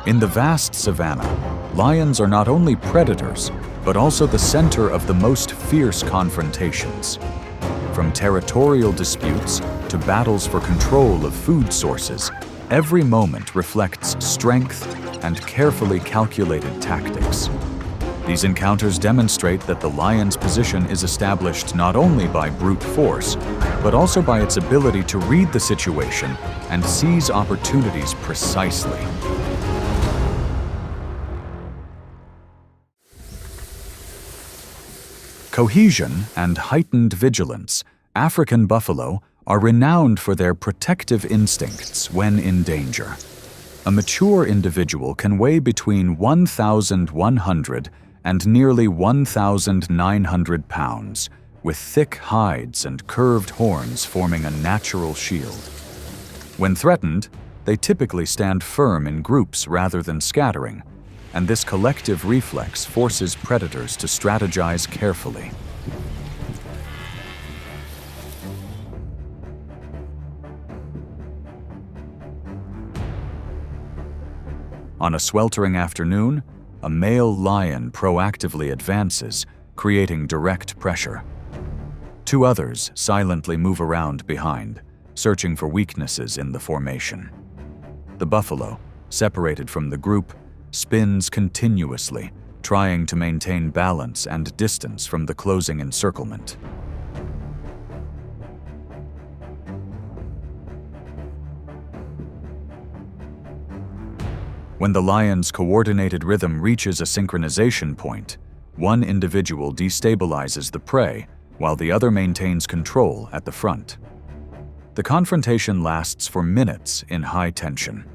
In the vast savanna, lions are not only predators, but also the center of the most fierce confrontations. From territorial disputes to battles for control of food sources, every moment reflects strength and carefully calculated tactics. These encounters demonstrate that the lion's position is established not only by brute force, but also by its ability to read the situation and seize opportunities precisely. Cohesion and heightened vigilance, African buffalo are renowned for their protective instincts when in danger. A mature individual can weigh between 1,100 and nearly 1,900 pounds, with thick hides and curved horns forming a natural shield. When threatened, they typically stand firm in groups rather than scattering, and this collective reflex forces predators to strategize carefully. On a sweltering afternoon, a male lion proactively advances, creating direct pressure. Two others silently move around behind, searching for weaknesses in the formation. The buffalo, separated from the group, spins continuously, trying to maintain balance and distance from the closing encirclement. When the lion's coordinated rhythm reaches a synchronization point, one individual destabilizes the prey while the other maintains control at the front. The confrontation lasts for minutes in high tension.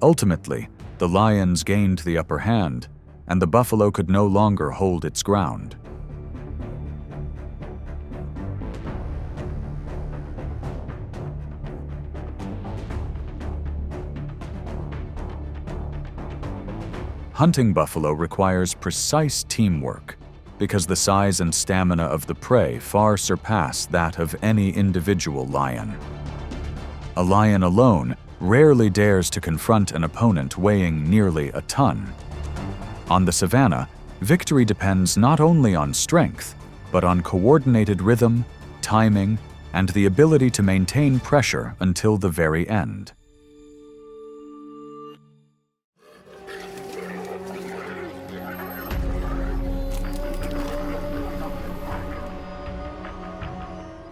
Ultimately, the lions gained the upper hand, and the buffalo could no longer hold its ground. Hunting buffalo requires precise teamwork because the size and stamina of the prey far surpass that of any individual lion. A lion alone rarely dares to confront an opponent weighing nearly a ton. On the savanna, victory depends not only on strength, but on coordinated rhythm, timing, and the ability to maintain pressure until the very end.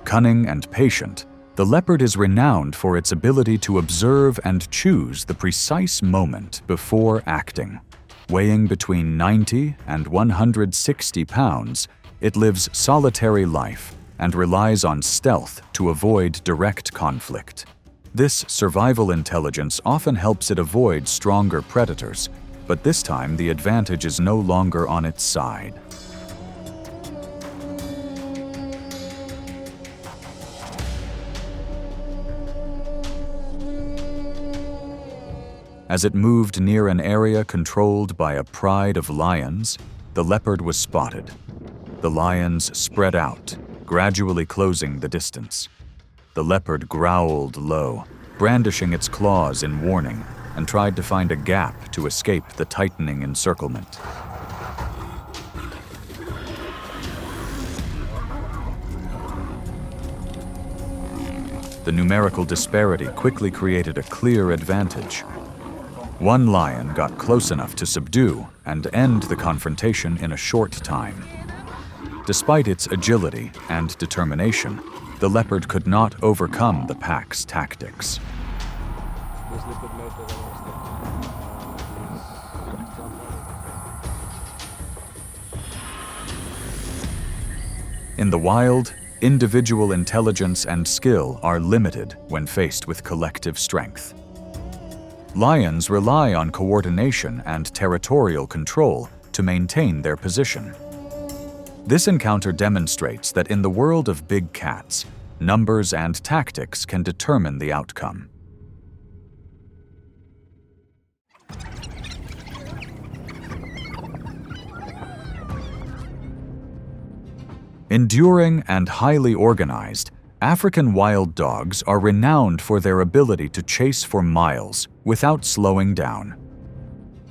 Cunning and patient, the leopard is renowned for its ability to observe and choose the precise moment before acting. Weighing between 90 and 160 pounds, it lives solitary life and relies on stealth to avoid direct conflict. This survival intelligence often helps it avoid stronger predators, but this time the advantage is no longer on its side. As it moved near an area controlled by a pride of lions, the leopard was spotted. The lions spread out, gradually closing the distance. The leopard growled low, brandishing its claws in warning, and tried to find a gap to escape the tightening encirclement. The numerical disparity quickly created a clear advantage. One lion got close enough to subdue and end the confrontation in a short time. Despite its agility and determination, the leopard could not overcome the pack's tactics. In the wild, individual intelligence and skill are limited when faced with collective strength. Lions rely on coordination and territorial control to maintain their position. This encounter demonstrates that in the world of big cats, numbers and tactics can determine the outcome. Enduring and highly organized, African wild dogs are renowned for their ability to chase for miles without slowing down.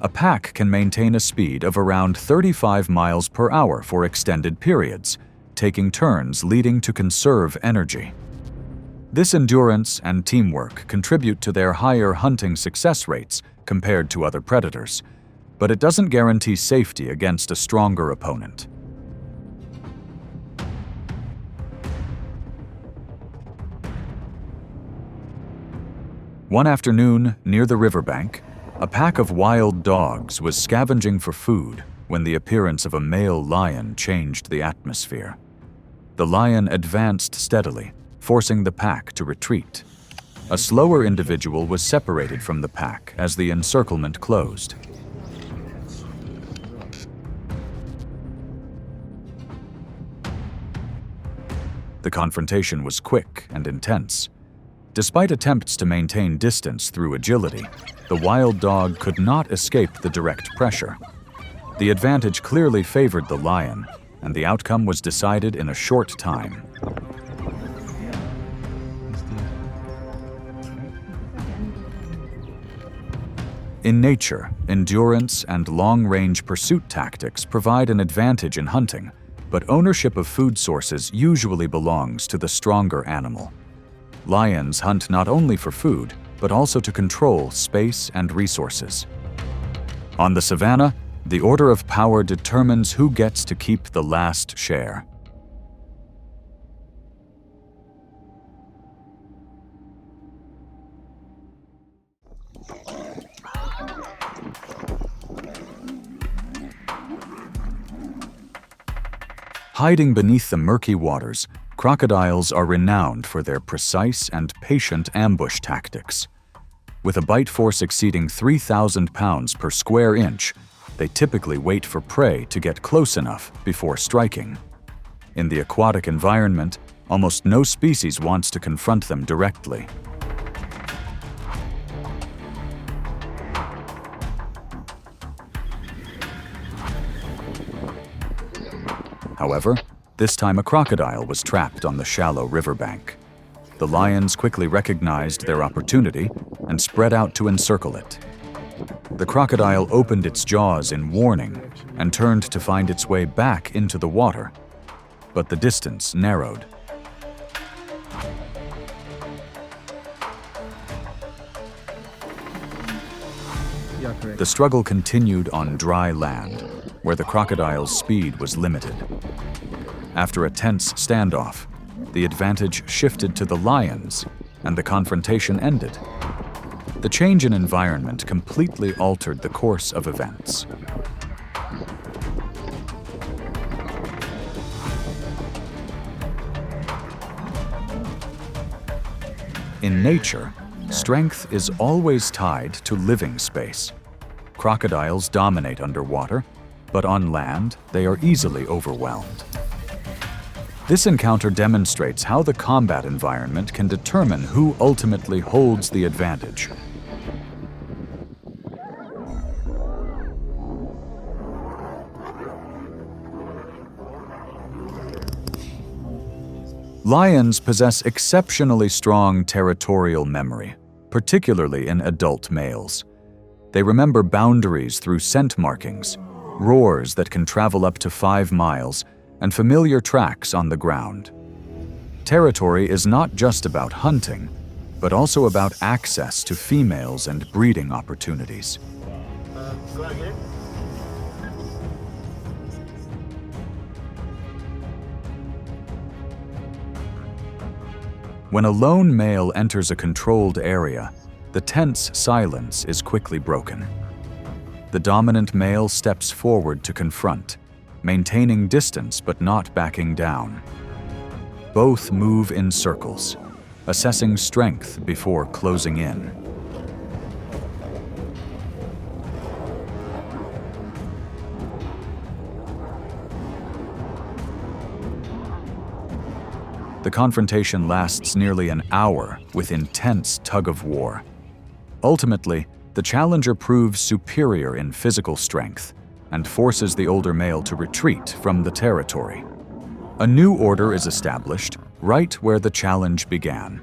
A pack can maintain a speed of around 35 miles per hour for extended periods, taking turns leading to conserve energy. This endurance and teamwork contribute to their higher hunting success rates compared to other predators, but it doesn't guarantee safety against a stronger opponent. One afternoon, near the riverbank, a pack of wild dogs was scavenging for food when the appearance of a male lion changed the atmosphere. The lion advanced steadily, forcing the pack to retreat. A slower individual was separated from the pack as the encirclement closed. The confrontation was quick and intense. Despite attempts to maintain distance through agility, the wild dog could not escape the direct pressure. The advantage clearly favored the lion, and the outcome was decided in a short time. In nature, endurance and long-range pursuit tactics provide an advantage in hunting, but ownership of food sources usually belongs to the stronger animal. Lions hunt not only for food, but also to control space and resources. On the savanna, the order of power determines who gets to keep the last share. Hiding beneath the murky waters, crocodiles are renowned for their precise and patient ambush tactics. With a bite force exceeding 3,000 pounds per square inch, they typically wait for prey to get close enough before striking. In the aquatic environment, almost no species wants to confront them directly. However, this time a crocodile was trapped on the shallow riverbank. The lions quickly recognized their opportunity and spread out to encircle it. The crocodile opened its jaws in warning and turned to find its way back into the water, but the distance narrowed. The struggle continued on dry land, where the crocodile's speed was limited. After a tense standoff, the advantage shifted to the lions, and the confrontation ended. The change in environment completely altered the course of events. In nature, strength is always tied to living space. Crocodiles dominate underwater, but on land, they are easily overwhelmed. This encounter demonstrates how the combat environment can determine who ultimately holds the advantage. Lions possess exceptionally strong territorial memory, particularly in adult males. They remember boundaries through scent markings, roars that can travel up to 5 miles, and familiar tracks on the ground. Territory is not just about hunting, but also about access to females and breeding opportunities. Go again. When a lone male enters a controlled area, the tense silence is quickly broken. The dominant male steps forward to confront, maintaining distance but not backing down. Both move in circles, assessing strength before closing in. The confrontation lasts nearly an hour with intense tug-of-war. Ultimately, the challenger proves superior in physical strength and forces the older male to retreat from the territory. A new order is established right where the challenge began.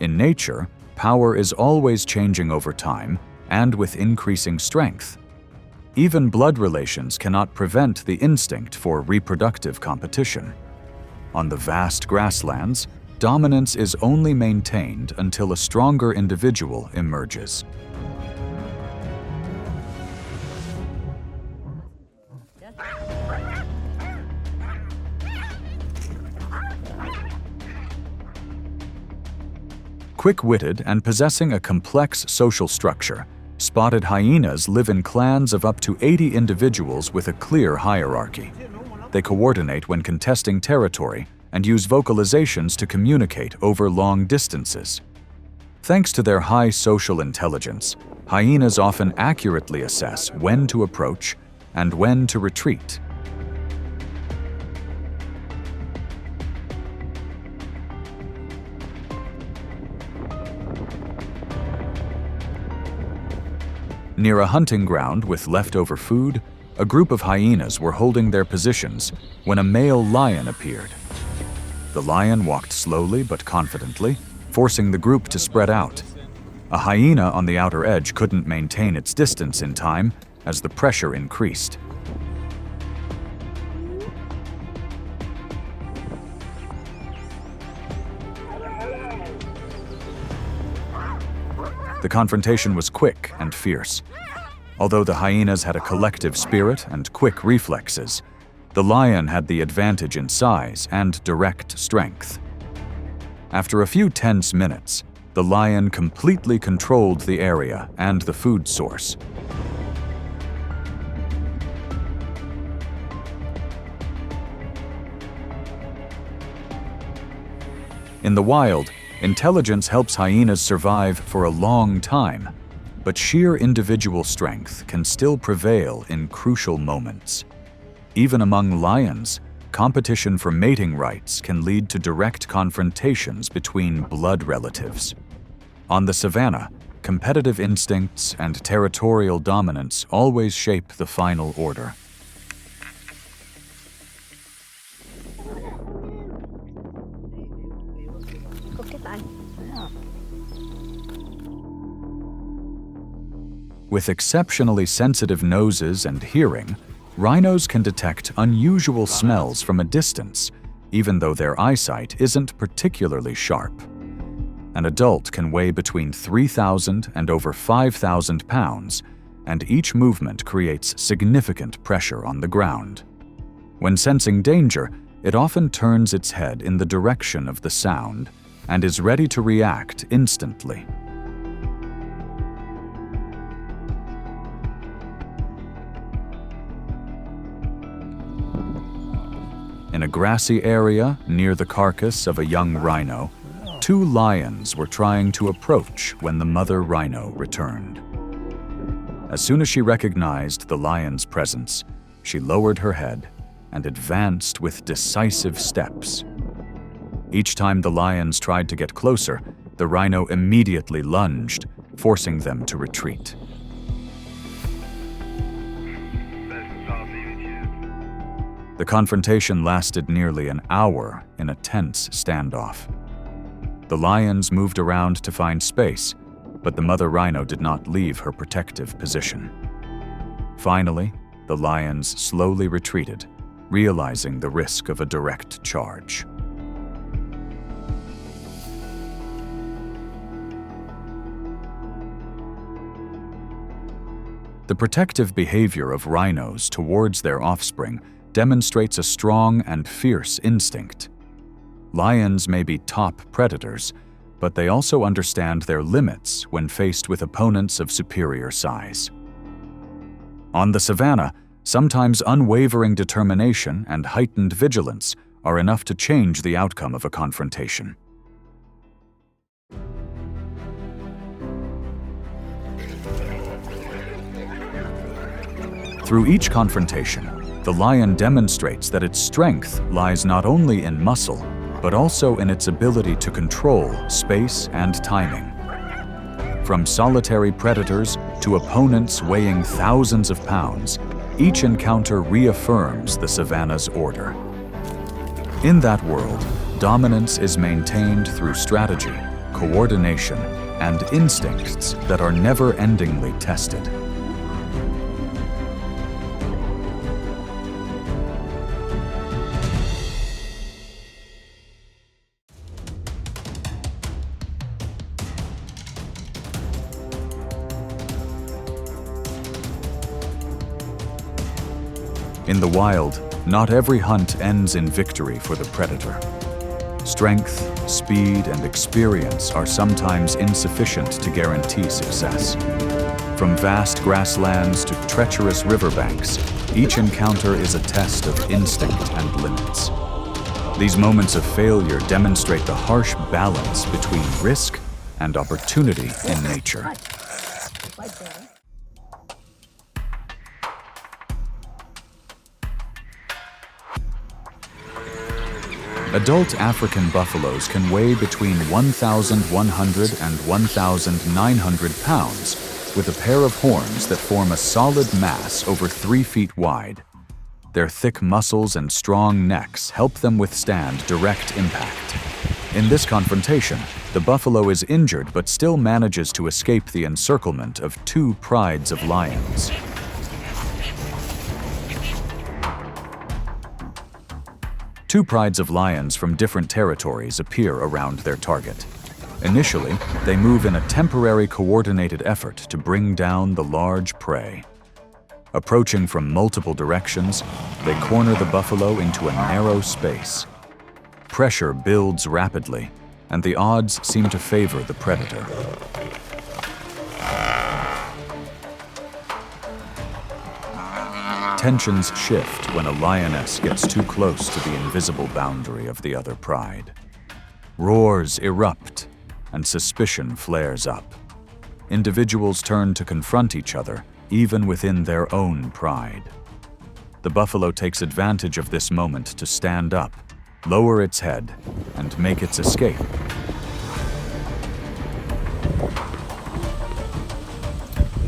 In nature, power is always changing over time and with increasing strength. Even blood relations cannot prevent the instinct for reproductive competition. On the vast grasslands, dominance is only maintained until a stronger individual emerges. Quick-witted and possessing a complex social structure, spotted hyenas live in clans of up to 80 individuals with a clear hierarchy. They coordinate when contesting territory and use vocalizations to communicate over long distances. Thanks to their high social intelligence, hyenas often accurately assess when to approach and when to retreat. Near a hunting ground with leftover food, a group of hyenas were holding their positions when a male lion appeared. The lion walked slowly but confidently, forcing the group to spread out. A hyena on the outer edge couldn't maintain its distance in time as the pressure increased. The confrontation was quick and fierce. Although the hyenas had a collective spirit and quick reflexes, the lion had the advantage in size and direct strength. After a few tense minutes, the lion completely controlled the area and the food source. In the wild, intelligence helps hyenas survive for a long time, but sheer individual strength can still prevail in crucial moments. Even among lions, competition for mating rights can lead to direct confrontations between blood relatives. On the savanna, competitive instincts and territorial dominance always shape the final order. With exceptionally sensitive noses and hearing, rhinos can detect unusual smells from a distance, even though their eyesight isn't particularly sharp. An adult can weigh between 3,000 and over 5,000 pounds, and each movement creates significant pressure on the ground. When sensing danger, it often turns its head in the direction of the sound and is ready to react instantly. In a grassy area near the carcass of a young rhino, two lions were trying to approach when the mother rhino returned. As soon as she recognized the lion's presence, she lowered her head and advanced with decisive steps. Each time the lions tried to get closer, the rhino immediately lunged, forcing them to retreat. The confrontation lasted nearly an hour in a tense standoff. The lions moved around to find space, but the mother rhino did not leave her protective position. Finally, the lions slowly retreated, realizing the risk of a direct charge. The protective behavior of rhinos towards their offspring demonstrates a strong and fierce instinct. Lions may be top predators, but they also understand their limits when faced with opponents of superior size. On the savanna, sometimes unwavering determination and heightened vigilance are enough to change the outcome of a confrontation. Through each confrontation, the lion demonstrates that its strength lies not only in muscle, but also in its ability to control space and timing. From solitary predators to opponents weighing thousands of pounds, each encounter reaffirms the savanna's order. In that world, dominance is maintained through strategy, coordination and instincts that are never-endingly tested. In the wild, not every hunt ends in victory for the predator. Strength, speed, and experience are sometimes insufficient to guarantee success. From vast grasslands to treacherous riverbanks, each encounter is a test of instinct and limits. These moments of failure demonstrate the harsh balance between risk and opportunity in nature. Adult African buffaloes can weigh between 1,100 and 1,900 pounds, with a pair of horns that form a solid mass over 3 feet wide. Their thick muscles and strong necks help them withstand direct impact. In this confrontation, the buffalo is injured but still manages to escape the encirclement of 2 prides of lions. Two prides of lions from different territories appear around their target. Initially, they move in a temporary coordinated effort to bring down the large prey. Approaching from multiple directions, they corner the buffalo into a narrow space. Pressure builds rapidly, and the odds seem to favor the predator. Tensions shift when a lioness gets too close to the invisible boundary of the other pride. Roars erupt, and suspicion flares up. Individuals turn to confront each other, even within their own pride. The buffalo takes advantage of this moment to stand up, lower its head, and make its escape.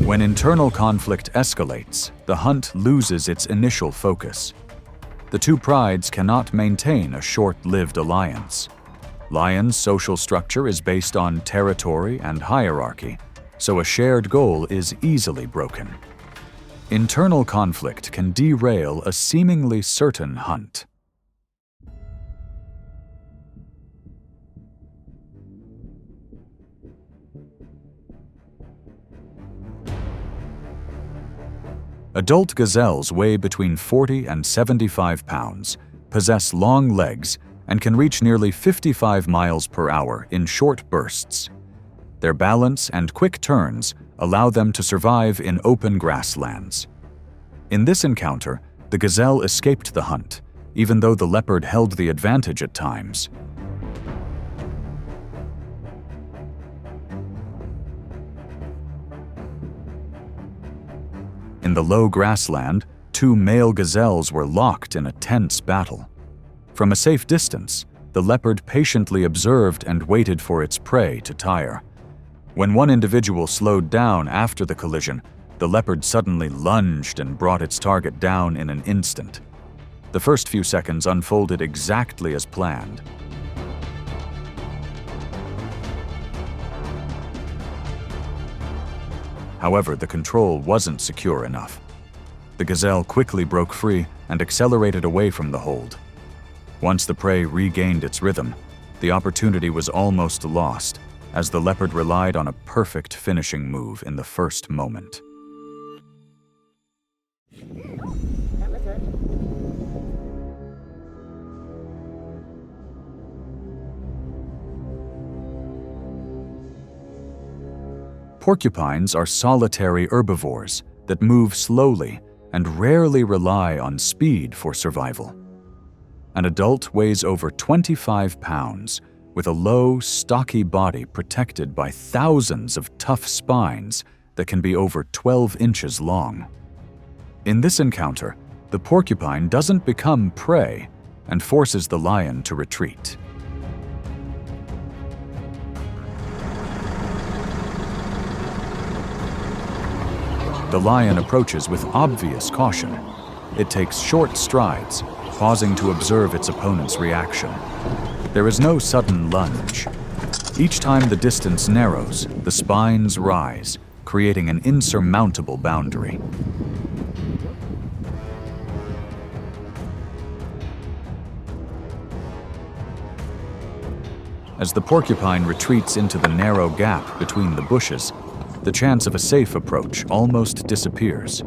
When internal conflict escalates, the hunt loses its initial focus. The two prides cannot maintain a short-lived alliance. Lions' social structure is based on territory and hierarchy, so a shared goal is easily broken. Internal conflict can derail a seemingly certain hunt. Adult gazelles weigh between 40 and 75 pounds, possess long legs, and can reach nearly 55 miles per hour in short bursts. Their balance and quick turns allow them to survive in open grasslands. In this encounter, the gazelle escaped the hunt, even though the leopard held the advantage at times. In the low grassland, 2 male gazelles were locked in a tense battle. From a safe distance, the leopard patiently observed and waited for its prey to tire. When one individual slowed down after the collision, the leopard suddenly lunged and brought its target down in an instant. The first few seconds unfolded exactly as planned. However, the control wasn't secure enough. The gazelle quickly broke free and accelerated away from the hold. Once the prey regained its rhythm, the opportunity was almost lost, as the leopard relied on a perfect finishing move in the first moment. That was it. Porcupines are solitary herbivores that move slowly and rarely rely on speed for survival. An adult weighs over 25 pounds, with a low, stocky body protected by thousands of tough spines that can be over 12 inches long. In this encounter, the porcupine doesn't become prey and forces the lion to retreat. The lion approaches with obvious caution. It takes short strides, pausing to observe its opponent's reaction. There is no sudden lunge. Each time the distance narrows, the spines rise, creating an insurmountable boundary. As the porcupine retreats into the narrow gap between the bushes, the chance of a safe approach almost disappears.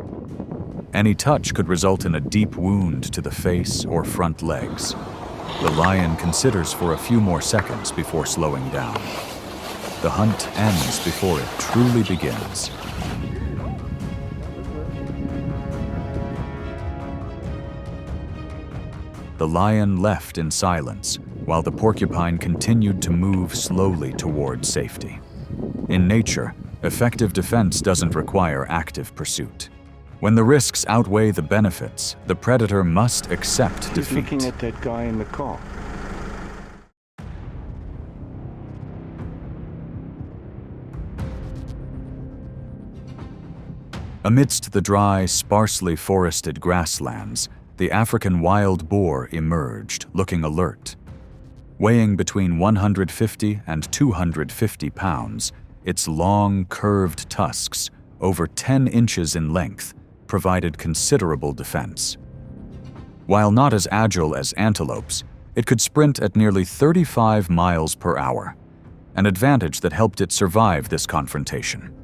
Any touch could result in a deep wound to the face or front legs. The lion considers for a few more seconds before slowing down. The hunt ends before it truly begins. The lion left in silence, while the porcupine continued to move slowly towards safety. In nature, effective defense doesn't require active pursuit. When the risks outweigh the benefits, the predator must accept defeat. He's looking at that guy in the car. Amidst the dry, sparsely forested grasslands, the African wild boar emerged, looking alert. Weighing between 150 and 250 pounds, its long, curved tusks, over 10 inches in length, provided considerable defense. While not as agile as antelopes, it could sprint at nearly 35 miles per hour, an advantage that helped it survive this confrontation.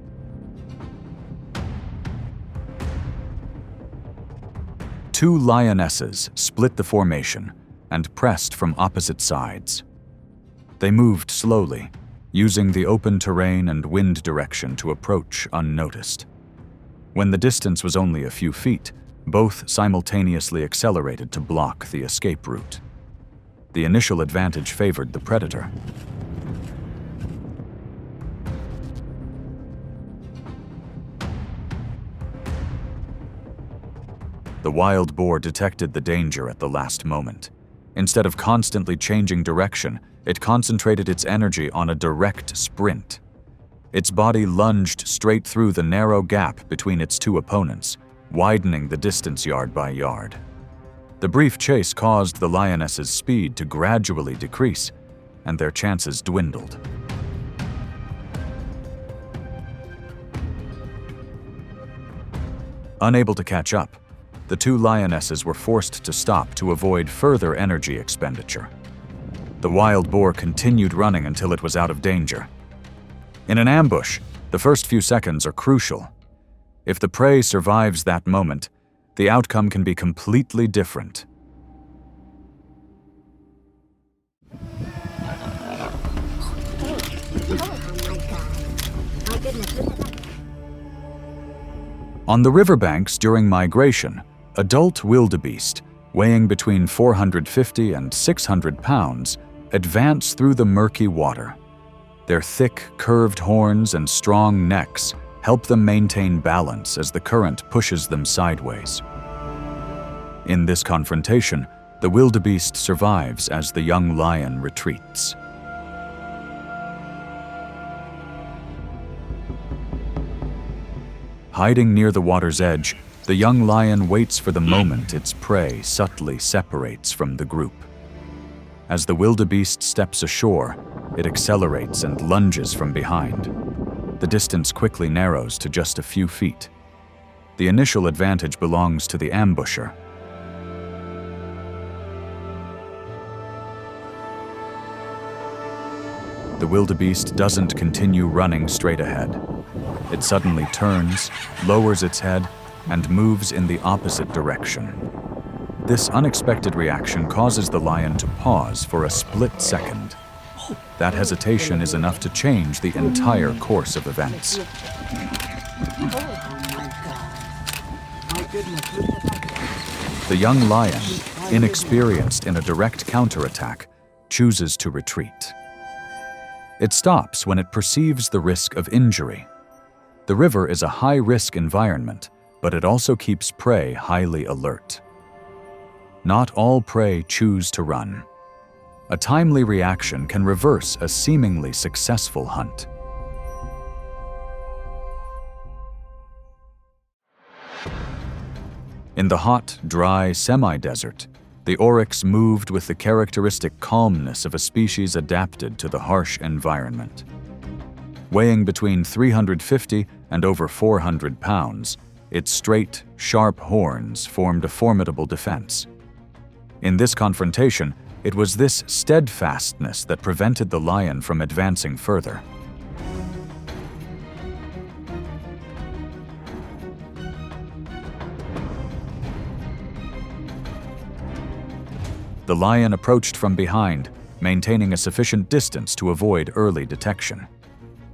Two lionesses split the formation and pressed from opposite sides. They moved slowly, using the open terrain and wind direction to approach unnoticed. When the distance was only a few feet, both simultaneously accelerated to block the escape route. The initial advantage favored the predator. The wild boar detected the danger at the last moment. Instead of constantly changing direction, it concentrated its energy on a direct sprint. Its body lunged straight through the narrow gap between its two opponents, widening the distance yard by yard. The brief chase caused the lioness's speed to gradually decrease, and their chances dwindled. Unable to catch up, the two lionesses were forced to stop to avoid further energy expenditure. The wild boar continued running until it was out of danger. In an ambush, the first few seconds are crucial. If the prey survives that moment, the outcome can be completely different. On the riverbanks during migration, adult wildebeest, weighing between 450 and 600 pounds, advance through the murky water. Their thick, curved horns and strong necks help them maintain balance as the current pushes them sideways. In this confrontation, the wildebeest survives as the young lion retreats. Hiding near the water's edge, the young lion waits for the moment its prey subtly separates from the group. As the wildebeest steps ashore, it accelerates and lunges from behind. The distance quickly narrows to just a few feet. The initial advantage belongs to the ambusher. The wildebeest doesn't continue running straight ahead. It suddenly turns, lowers its head, and moves in the opposite direction. This unexpected reaction causes the lion to pause for a split second. That hesitation is enough to change the entire course of events. The young lion, inexperienced in a direct counterattack, chooses to retreat. It stops when it perceives the risk of injury. The river is a high-risk environment, but it also keeps prey highly alert. Not all prey choose to run. A timely reaction can reverse a seemingly successful hunt. In the hot, dry semi-desert, The oryx moved with the characteristic calmness of a species adapted to the harsh environment. Weighing between 350 and over 400 pounds, its straight, sharp horns formed a formidable defense. In this confrontation, it was this steadfastness that prevented the lion from advancing further. The lion approached from behind, maintaining a sufficient distance to avoid early detection.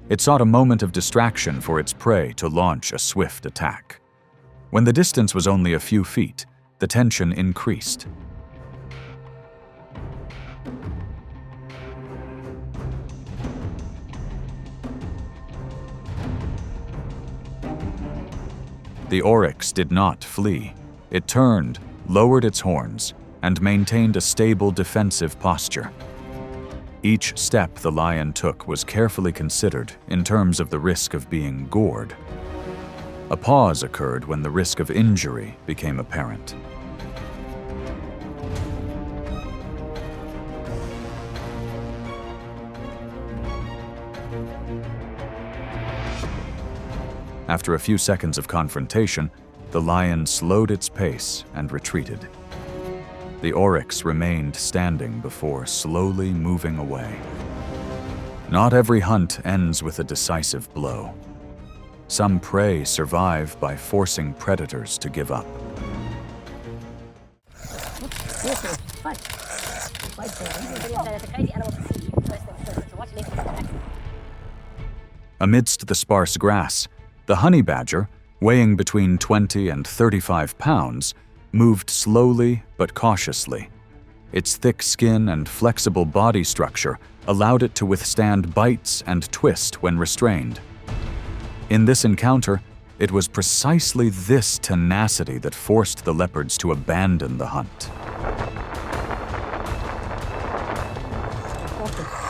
It sought a moment of distraction for its prey to launch a swift attack. When the distance was only a few feet, the tension increased. The oryx did not flee. It turned, lowered its horns, and maintained a stable defensive posture. Each step the lion took was carefully considered in terms of the risk of being gored. A pause occurred when the risk of injury became apparent. After a few seconds of confrontation, the lion slowed its pace and retreated. The oryx remained standing before slowly moving away. Not every hunt ends with a decisive blow. Some prey survive by forcing predators to give up. Amidst the sparse grass, the honey badger, weighing between 20 and 35 pounds, moved slowly but cautiously. Its thick skin and flexible body structure allowed it to withstand bites and twist when restrained. In this encounter, it was precisely this tenacity that forced the leopards to abandon the hunt.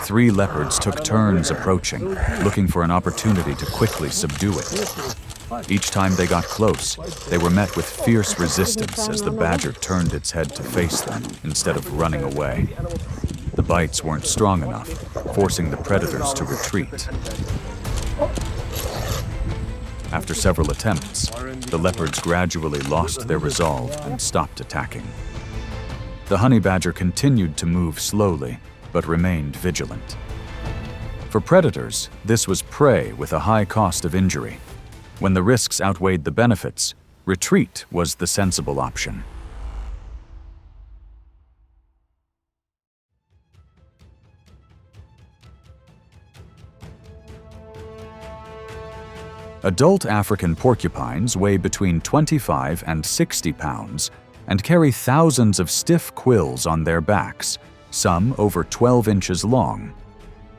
3 leopards took turns approaching, looking for an opportunity to quickly subdue it. Each time they got close, they were met with fierce resistance as the badger turned its head to face them instead of running away. The bites weren't strong enough, forcing the predators to retreat. After several attempts, the leopards gradually lost their resolve and stopped attacking. The honey badger continued to move slowly, but remained vigilant. For predators, this was prey with a high cost of injury. When the risks outweighed the benefits, retreat was the sensible option. Adult African porcupines weigh between 25 and 60 pounds and carry thousands of stiff quills on their backs, some over 12 inches long.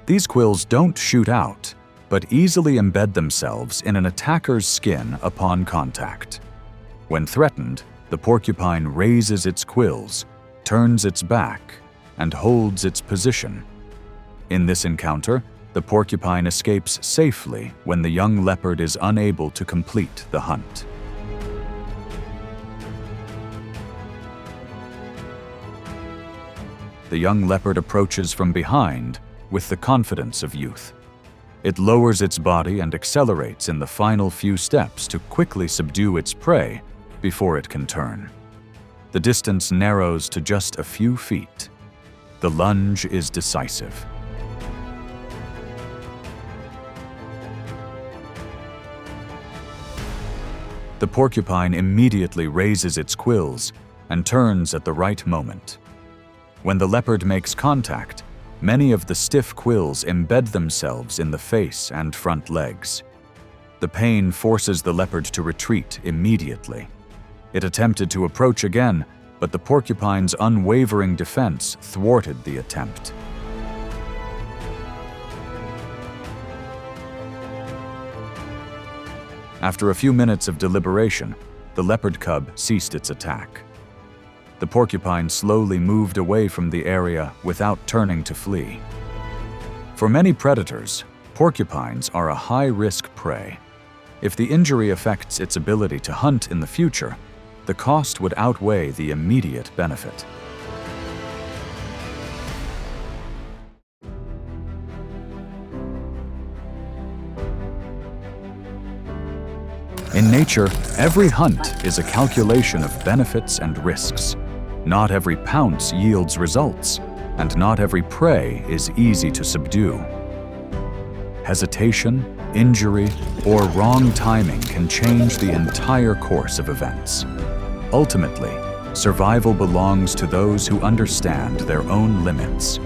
These quills don't shoot out, but easily embed themselves in an attacker's skin upon contact. When threatened, the porcupine raises its quills, turns its back, and holds its position. In this encounter, the porcupine escapes safely when the young leopard is unable to complete the hunt. The young leopard approaches from behind with the confidence of youth. It lowers its body and accelerates in the final few steps to quickly subdue its prey before it can turn. The distance narrows to just a few feet. The lunge is decisive. The porcupine immediately raises its quills and turns at the right moment. When the leopard makes contact, many of the stiff quills embed themselves in the face and front legs. The pain forces the leopard to retreat immediately. It attempted to approach again, but the porcupine's unwavering defense thwarted the attempt. After a few minutes of deliberation, the leopard cub ceased its attack. The porcupine slowly moved away from the area without turning to flee. For many predators, porcupines are a high-risk prey. If the injury affects its ability to hunt in the future, the cost would outweigh the immediate benefit. In nature, every hunt is a calculation of benefits and risks. Not every pounce yields results, and not every prey is easy to subdue. Hesitation, injury, or wrong timing can change the entire course of events. Ultimately, survival belongs to those who understand their own limits